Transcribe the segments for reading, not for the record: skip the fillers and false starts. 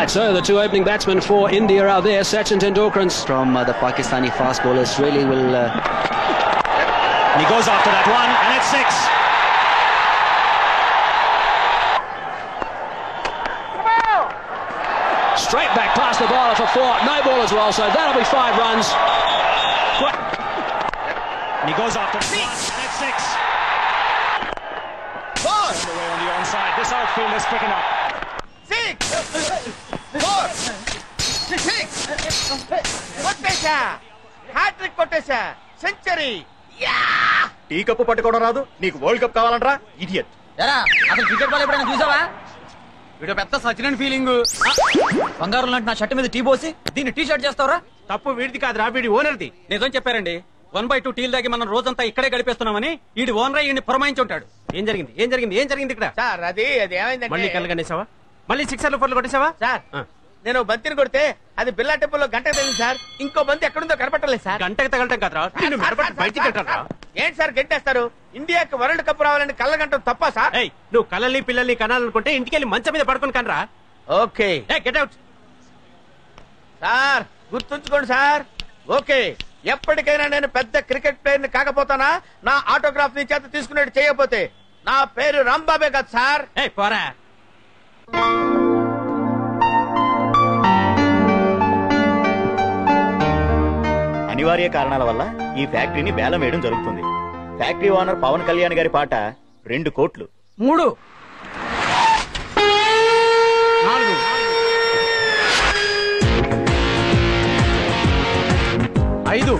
Right, so the two opening batsmen for India are there. Sachin Tendulkar from the Pakistani fast bowlers really will. He goes after that one, and it's 6. Straight back past the bowler for 4. No ball as well, so that'll be 5 runs. And he goes after 6, and it's 6. All the way on the onside. This outfield is picking up. 6 4 6 కొట్టేశా hattrick కొట్టేశా century tea cup పట్టుకోవడం రాదు నీకు world cup కావాలంటరా idiot. అసలు cricket ball ఎప్పుడైనా చూసావా? వీడు పెద్ద సచిన్ ఫీలింగ్. బంగారం లాంటి నా షర్ట్ మీద టీ పోసి దీన్ని టీ షర్ట్ చేస్తావరా? తప్పు వీడిది కాదురా, వీడి ఓనర్ది. నిజం చెప్పారండి. 1/2 టీల్ దాగి మనం రోజంతా ఇక్కడే గడిపేస్తున్నామని ఈడి ఓనర్ ఈయన్ని పురమాయించి ఉంటాడు. ఏం జరిగింది ఇక్కడ? సార్ అది ఏమైందంటే మళ్ళీ కళ్ళగనేసావా? మళ్ళీ 6 4 కొట్టేసావా? సార్ నేను బంతిని కొడితే అది బిల్లా టెంపుల్లో గంట తగిలింది సార్. ఇంకో బంతి ఎక్కడుందో కనపట్టలేదు సార్. గంటకి తగలటం కాదురా, నిన్ను మెడపట్టి బయటికి కట్టారా? ఏంటి సార్ గంటేస్తారు? ఇండియాకి వరల్డ్ కప్ రావాలని కళ్ళ గంట తప్ప సార్? ఏయ్, నువ్వు కళ్ళని పిల్లల్ని కనాలనుకుంటే ఇంటికెళ్ళి మంచం మీద పడుకొని కనరా. Okay get out. సార్ గుర్తుంచుకోండి సార్. ఓకే, ఎప్పటికైనా నేను పెద్ద క్రికెట్ ప్లేయర్ ని కాకపోతానా నా ఆటోగ్రాఫ్ నీ చేత తీసుకునేట్టు చేయకపోతే? నా పేరు రాంబాబే కదా సార్. ఏయ్ పోరా. అనివార్య కారణాల వల్ల ఈ ఫ్యాక్టరీని బేలం వేయడం జరుగుతుంది. ఫ్యాక్టరీ ఓనర్ పవన్ కళ్యాణ్ గారి పాట 2 కోట్లు. 3 4 5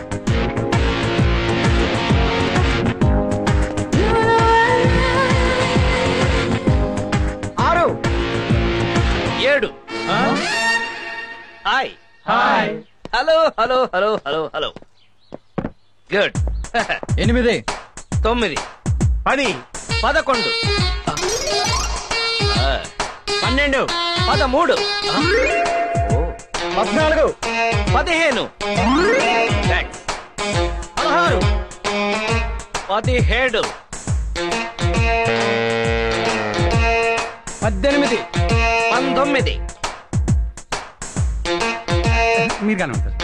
6 7 hi hi hello hello hello hello hello good 8 9 10 11 12 13 14 15 thanks 16 17 18 19 మీరు కానీ ఉంటారు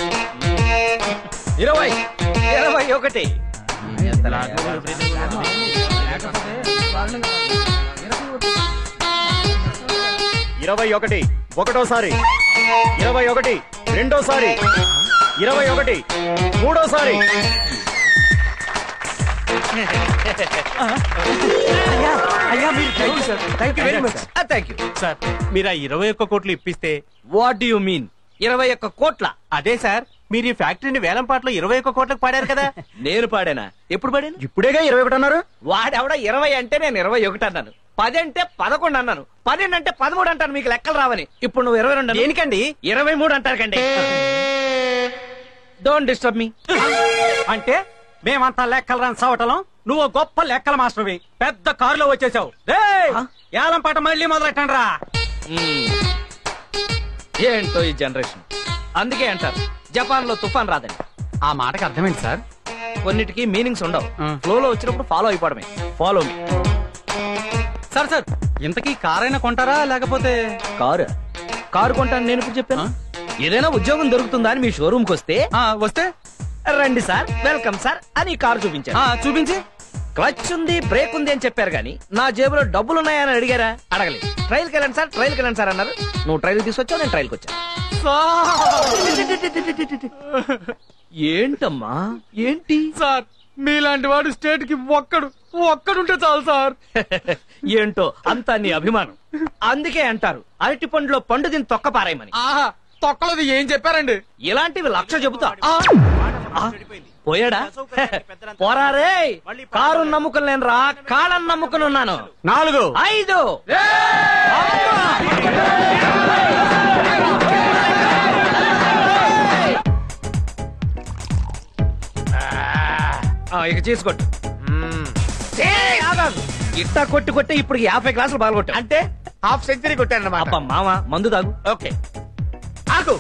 20 21 21 ఒకటోసారి, 21 రెండోసారి, 21 మూడోసారి. Thank you sir. మీరు ఆ 21 కోట్లు ఇప్పిస్తే. వాట్ డు యు మీన్ 21 కోట్ల? అదే సార్, మీరు ఈ ఫ్యాక్టరీని వేలం పాటలో 21 కోట్లకు పాడారు కదా. నేను పాడానా? ఎప్పుడు పాడాను? ఇప్పుడేగా 21 అన్నారు. వాడెవడ 20 అంటే నేను 21 అన్నాను. 10 అంటే 11 అన్నాను. 12 అంటే 13 అంటాను. మీకు లెక్కలు రావని. ఇప్పుడు నువ్వు 22 దేనికండి? 23 అంటారు కండి. Don't disturb me. అంటే మేమంతా లెక్కలు రాని సవటలం, నువ్వు గొప్ప లెక్కల మాస్టర్వి. పెద్ద కారులో వచ్చేసావు. ఏలం పాట మళ్ళీ మొదలెట్టండి రా. ఏంటో ఈ జనరేషన్. అందుకే అంటారు జపాన్ లో తుఫాన్ రాదని. ఆ మాటకి అర్థమైంది సార్. కొన్నిటికి మీనింగ్స్ ఉండవు. ఫ్లోలో వచ్చినప్పుడు ఫాలో అయిపోవడమే. Follow me. సార్ సార్ ఇంతకీ కారైనా కొంటారా లేకపోతే? కారు కొంటాను నేను ఇప్పుడు చెప్పాను. ఏదైనా ఉద్యోగం దొరుకుతుందా అని మీ షోరూమ్ కి వస్తే వస్తే రండి సార్, వెల్కమ్ సార్ అని కారు చూపించాను. చూపించి క్లచ్ ఉంది, బ్రేక్ ఉంది అని చెప్పారు గానీ నా జేబులో డబ్బులున్నాయని అడిగారా? అడగలేదు. ట్రైల్కి వెళ్ళండి సార్ అన్నారు. నువ్వు ట్రైల్ తీసుకొచ్చావు, నేను ట్రైల్కి వచ్చాను. ఏంటమ్మా ఏంటి సార్, మీలాంటి వాడు స్టేట్ కి ఒక్కడుంటే చాలు సార్. ఏంటో అంతా నీ అభిమానం. అందుకే అంటారు అరటి పండులో పండు దీన్ని తొక్కపారాయమని. తొక్కలది ఏం చెప్పారండి? ఇలాంటివి 1,00,000 చెబుతా. పోయాడా? పోరారే. కారు నమ్ముకుని నేను రా, కాళ్ళని నమ్ముకుని ఉన్నాను. 4 5 ఇక చేసుకోట్టు. ఇట్టా కొట్టి ఇప్పుడు 50 గ్లాసులు పాల్గొట్టు. అంటే హాఫ్ సెంచరీ కొట్టానన్నమాట. మామ మందు తాగు. ఓకే ఆగు.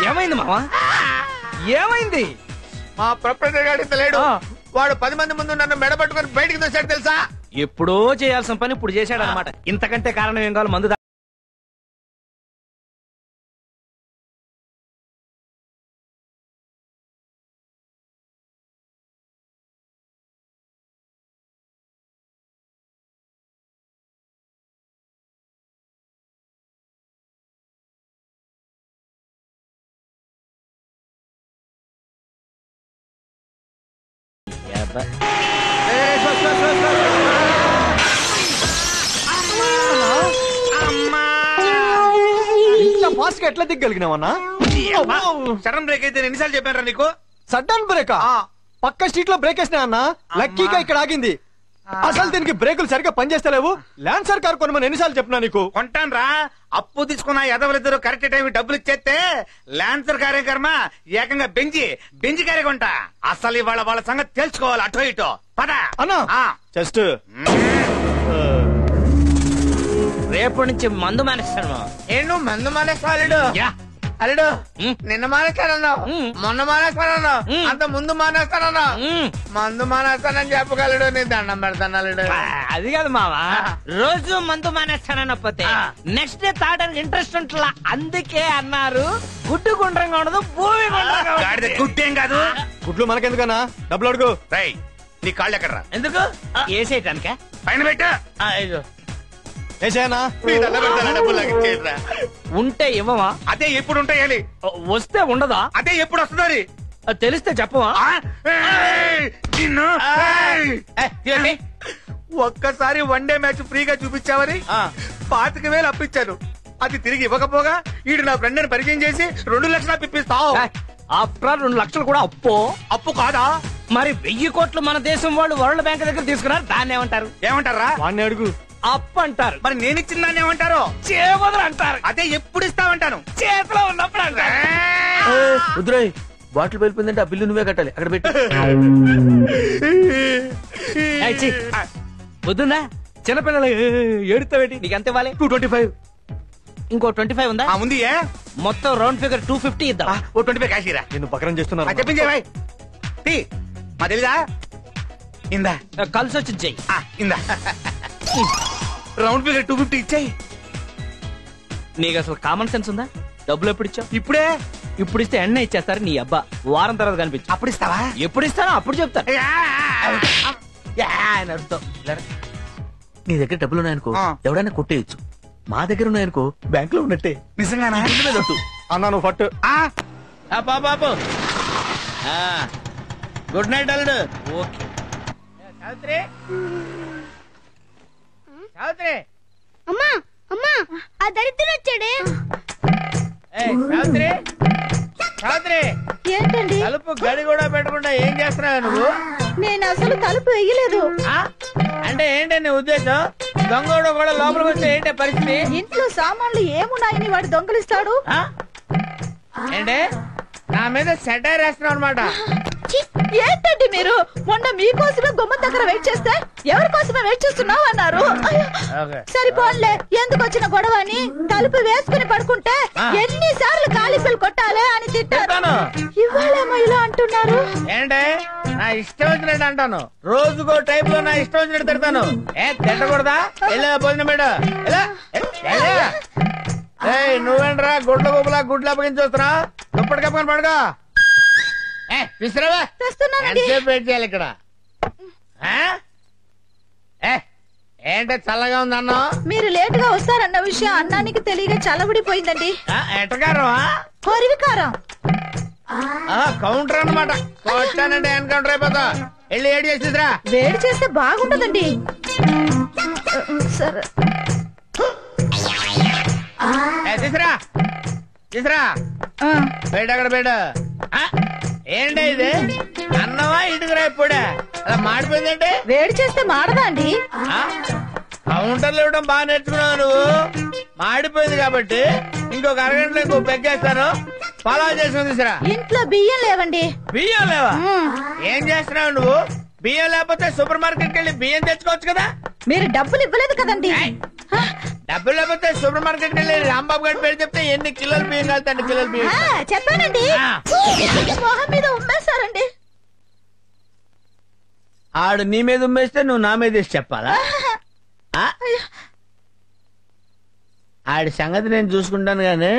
ఏమైంది మావా? ఏమైంది? మా ప్రొపరేటర్ గారు ఇంత లేడు. వాడు 10 మంది ముందు నన్ను మెడబట్టుకుని బయటికి తోశాడు తెలుసా? ఎప్పుడో చేయాల్సిన పని ఇప్పుడు చేశాడు అనమాట. ఇంతకంటే కారణం ఏం కావాలి? మందు ఇంత ఫాస్ట్ గా ఎట్లా దిగ్గలిగినావన్నా? సడన్ బ్రేక్ అయితే ఎన్నిసార్లు చెప్పారా నీకు? సడన్ బ్రేక్ పక్క స్ట్రీట్ లో బ్రేక్ వేసినా అన్న. లక్కీగా ఇక్కడ ఆగింది. అసలు దీనికి బ్రేకులు సరిగ్గా పనిచేస్తలేవు. ల్యాన్సర్ కార్ కొనమని ఎన్నిసార్లు చెప్పినా నీకు? కొంటాను రా. అప్పు తీసుకున్న ఎదవలిద్దరు కరెక్ట్ టైం డబ్బులు ఇచ్చేస్తే ల్యాన్సర్ కారే కర్మ ఏకంగా బెంజి కారే కొంటా. అసలు ఇవాళ వాళ్ళ సంగతి తెలుసుకోవాలి. అటో ఇటో పద అన్నా. జస్ట్ రేపటి నుంచి మందు మానేస్తాను. నేను మందు మానేస్తాడు. అల్లుడు నిన్న మానేస్తానన్నావు, మొన్న మానేస్తానన్నావు, అంత ముందు మానేస్తానన్నావు. మందు మానేస్తానని చెప్పగలడు. నీ దండం పెడతాను అల్లుడు. అది కాదు మావా, రోజు మందు మానేస్తానకపోతే నెక్స్ట్ డే తాగడానికి ఇంట్రెస్ట్ ఉంటుందా? అందుకే అన్నారు గుడ్డు గుండ్రంగా ఉండదు, భూమి గుడ్డేం కాదు. గుడ్లు మనకెందుకన్నా? డబ్బులు అడుగు. రై నీ కాళ్ళు ఎక్కడ? ఎందుకు వేసేయటానిక? పైన పెట్టా. ఏసేనా? ఉంటే ఇవ్వవా? అదే ఎప్పుడు ఉంటాయాలి. వస్తే ఉండదా? అదే ఎప్పుడు వస్తుంది? తెలిస్తే చెప్పవా? ఒక్కసారి 1 డే మ్యాచ్ ఫ్రీగా చూపించావని 25,000 అప్పించాను. అది తిరిగి ఇవ్వకపోగా ఈడు నా ఫ్రెండ్ అని పరిచయం చేసి 2 లక్షలు అప్పిస్తావు. ఆఫ్టర్ 2 లక్షలు కూడా అప్పు కాదా? మరి 1000 కోట్లు మన దేశం వాళ్ళు వరల్డ్ బ్యాంక్ దగ్గర తీసుకున్నారు. దాన్ని ఏమంటారు? ఏమంటారా? వాడిని అడుగు. అప్పు అంటారు. మరి నేను ఇచ్చిన దాన్ని ఏమంటారు? చేవదలు అంటారు. అదే ఎప్పుడు ఇస్తామంటాను. చేతిలో ఉన్నప్పుడు అంటారు. రుద్రయ్ బాటిల్ వెళ్ళిపోయిందంటే ఆ బిల్లు నువ్వే కట్టాలి. అక్కడ పెట్టి వద్దునా చిన్నపిల్లలు ఏడుతావేటి? నీకు ఎంత ఇవ్వాలి? 225. ఇంకో 25 ఉందా? ఉంది. మొత్తం రౌండ్ ఫిగర్ 250 ఇద్దాం. 25 కాశీరా. నిన్ను పకరం చేస్తున్నా. చెప్పించే మా తెలీదా? ఇందా కలిసి వచ్చి చెయ్యి. ఇందా రౌండ్ ఫిగర్ 250 ఇచ్చాయి. నీకు అసలు కామన్ సెన్స్ ఉందా? డబ్బులు ఎప్పుడు ఇచ్చావు? ఇప్పుడే. ఇప్పుడు ఇస్తే ఎన్న ఇచ్చేస్తారు. నీ అబ్బా వారం తర్వాత కనిపించు. అప్పుడు ఇస్తావా? ఎప్పుడు ఇస్తానో అప్పుడు చెప్తాను. నీ దగ్గర డబ్బులు ఉన్నాయనుకో ఎవడైనా కొట్టేయచ్చు. మా దగ్గర ఉన్నాయనుకో బ్యాంక్ లో ఉన్నట్టే. నిజంగానా? అన్నా నువ్వు పట్టు. బాబు గుడ్ నైట్ అల్లుడు. ఓకే సావిత్రి, సావిత్రి, అమ్మా అమ్మా ఆ దరిద్రుడు వచ్చాడే. సావిత్రి, సావిత్రి, ఏంటండి? తలుపు గడి కూడా పెట్టకుండా ఏం చేస్తున్నావు నువ్వు? నేను అసలు తలుపు వేయలేదు. అంటే ఏంటి నీ ఉద్దేశం? దొంగోడు కూడా లోపలికి వస్తే ఏంటి పరిస్థితి? ఇంట్లో సామాన్లు ఏమున్నాయని వాడు దొంగలిస్తాడు. ఏంటి నా మీద సెటైర్ వేస్తున్నావు అనమాట? ఏంటండి మీరు? మొన్న మీకోసమే గుమ్మం దగ్గర వెయిట్ చేస్తే ఎవరి కోసమే వెయిట్ చేస్తున్నావు అన్నారు. సరిపోన్లే, ఎందుకు వచ్చిన గొడవ అని తలుపు వేసుకుని పడుకుంటే ఎన్నిసార్లు కాలిపిల్ కొట్టాలే అని తిట్టాను. ఇవాళేమో ఇలా అంటున్నారు. ఏంటే నా ఇష్టం వచ్చినట్టు అంటాను. రోజుకో టైప్ లో నా ఇష్టం వచ్చినట్టు తిడతాను. తిట్టకూడదా? వెళ్ళా భోజనం పెట్ట. నువ్వేంట్రా గుడ్ల గోపులా గుడ్లు అప్పగించి వస్తున్నా? దుప్పటి కప్పుకొని పడుకో. విసిరావా? ఎంతసేపు వెయిట్ చేయాలి ఇక్కడ? ఏంటో చల్లగా ఉంది అన్నం. మీరు లేట్ గా వస్తారన్న విషయం అన్నానికి తెలియక చల్లబడిపోయిందండి. ఎట్టకారమా? కొరివికారం. కౌంటర్ అన్నమాట. వచ్చానంటే ఎన్కౌంటర్ అయిపోతా. వెళ్ళి ఏడు చేసిరా. వేడి చేస్తే బాగుంటదండి. సరే తీసురా, తీసురా. బయట అక్కడ బయట. ఏంటి ఇది? అన్నమా ఇటుకురా? ఇప్పుడే అలా మాడిపోయిందంటే వేడి చేస్తే మాడదా అండి? కౌంటర్లు ఇవ్వడం బాగా నేర్చుకున్నావు నువ్వు. మాడిపోయింది కాబట్టి ఇంకొక అరగంటలో ఇంకో పెగ్గేస్తాను. పలావ్ చేసుకుని తీసురా. ఇంట్లో బియ్యం లేవండి. బియ్యం లేవా? ఏం చేస్తున్నావు నువ్వు? బియ్యం లేకపోతే సూపర్ మార్కెట్కి వెళ్ళి బియ్యం తెచ్చుకోవచ్చు కదా. మీరు డబ్బులు ఇవ్వలేదు కదండి. డబ్బులు లేకపోతే సూపర్ మార్కెట్ వెళ్ళి రాంబాబు గారి పేరు చెప్తే ఎన్ని కిలోలు బియ్యం కలుతాండి కిలోలు బియ్యం చెప్పానండి మొహం మీద ఉమ్మేస్తారండి. ఆడు నీ మీద ఉమ్మేస్తే నువ్వు నా మీద వేసి చెప్పాలా? ఆడి సంగతి నేను చూసుకుంటాను గానీ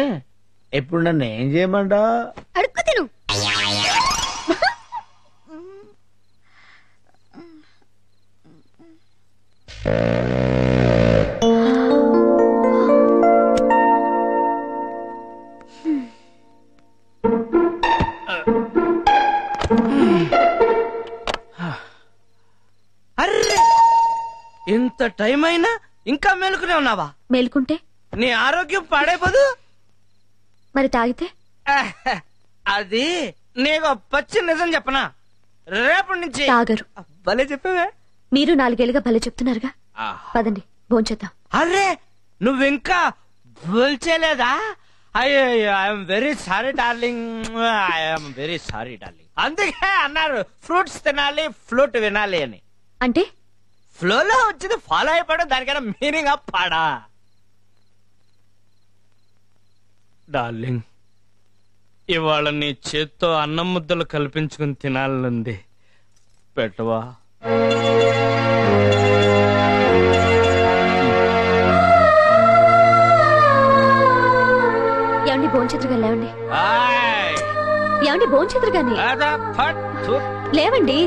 ఎప్పుడు నన్ను ఏం చేయమంటావు? అడుక్కు తిను. అర్రే ఇంత టైం అయినా ఇంకా మేలుకునే ఉన్నావా? మేలుకుంటే నీ ఆరోగ్యం పాడైపోదు. మరి తాగితే అది నీకు పచ్చి నిజం చెప్పనా, రేపటి నుంచి తాగరు. భలే చెప్పవే. మీరు 4 ఏళ్ళుగా భలే చెప్తున్నారుగా. పదండి భోంచేద్దాం. అరే నువ్వింకా భూల్చేలేదా? అయ్యో I'm very sorry darling, I'm very sorry darling. అందుకే అన్నారు ఫ్రూట్స్ తినాలి ఫ్లూట్ వినాలి అని. అంటే ఫ్లోలో వచ్చింది ఫాలో అయిపోవడం, దానికైనా మీనింగ్ పాడా. డార్లింగ్ ఇవాళ నీ చేత్తో అన్నం ముద్దలు కల్పించుకుని తినాలనుంది, పెట్టవా? ఏమండి భోంచేతురుగా లేవండి. ఏమండి భోంచేతురుగాని లేవండి.